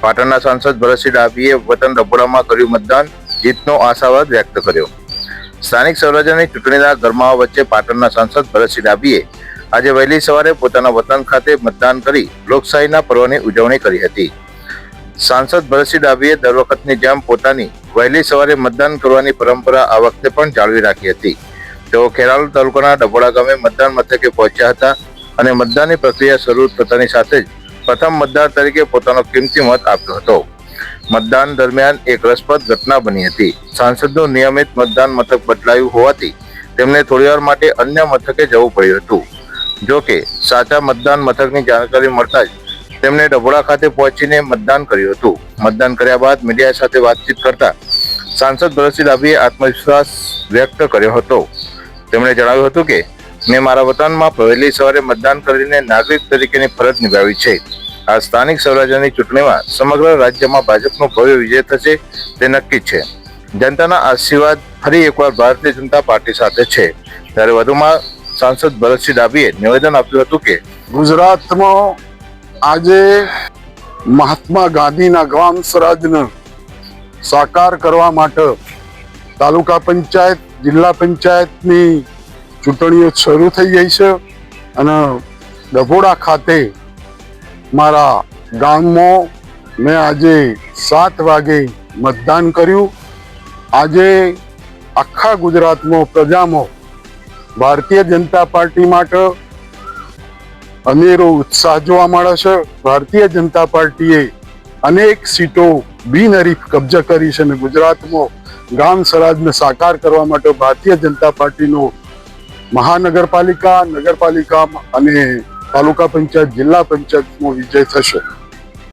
પાટણના સાંસદ ભરતસિંહ ડાભીએ વતન ડભોડામાં કર્યું મતદાન, જીતનો આશાવાદ વ્યક્ત કર્યો। સ્થાનિક સ્વરાજ્યની ચૂંટણીના ગરમાવા વચ્ચે પાટણના સાંસદ ભરતસિંહ ડાભીએ આજે વહેલી સવારે પોતાના વતન ખાતે મતદાન કરી લોકશાહીના પર્વની ઉજવણી કરી હતી। સાંસદ ભરતસિંહ ડાભીએ દર વખતની જેમ પોતાની વહેલી સવારે મતદાન કરવાની પરંપરા આ વખતે પણ જાળવી રાખી હતી। તેઓ ખેરાલુ તાલુકાના ડભોડા ગામે મતદાન મથકે પહોંચ્યા હતા અને મતદાનની પ્રક્રિયા શરૂ થતાની સાથે જ પ્રથમ મતદાર તરીકે પોતાનો કિંમતી મત આપ્યો હતો। મતદાન દરમિયાન એક રસપ્રદ ઘટના બની હતી। સાંસદનું નિયમિત મતદાન મથક બદલાયું હોવાથી તેમને થોડીવાર માટે અન્ય મથકે જવું પડ્યું હતું। જો કે સાચા મતદાન મથકની જાણકારી મળતા જ તેમણે ડભોડા ખાતે પહોંચીને મતદાન કર્યું હતું। મતદાન કર્યા બાદ મીડિયા સાથે વાતચીત કરતા સાંસદ ભરતસિંહ ડાભીએ આત્મવિશ્વાસ વ્યક્ત કર્યો હતો। તેમણે જણાવ્યું હતું કે મેં મારા વતનમાં વહેલી સવારે મતદાન કરીને નાગરિક તરીકેની ફરજ નિભાવી છે। આ સ્થાનિક સ્વરાજ્યની ચૂંટણીમાં સમગ્ર રાજ્યમાં ભાજપનો ભવ્ય વિજય થશે તે નક્કી છે। જનતાના આશીર્વાદ ફરી એકવાર ભારતીય જનતા પાર્ટી સાથે છે। ત્યારે વધુમાં સાંસદ ભરતસિંહ ડાભીએ નિવેદન આપ્યું હતું કે ગુજરાતમાં આજે મહાત્મા ગાંધીના ગ્રામ સ્વરાજને સાકાર કરવા માટે તાલુકા પંચાયત, જિલ્લા પંચાયતની ચૂંટણીઓ શરૂ થઈ ગઈ છે અને ડભોડા ખાતે મારા ગામમાં મેં આજે 7 વાગે મતદાન કર્યું। આજે આખા ગુજરાતમાં પ્રજામાં ભારતીય જનતા પાર્ટી માટે અનેરો ઉત્સાહ જોવા મળે છે। ભારતીય જનતા પાર્ટીએ અનેક સીટો બિનહરીફ કબજા કરી છે અને ગુજરાતમાં ગામ સ્વરાજને સાકાર કરવા માટે ભારતીય જનતા પાર્ટીનો મહાનગરપાલિકા, નગરપાલિકા અને તાલુકા પંચાયત, જિલ્લા પંચાયતમાં વિજય થશે।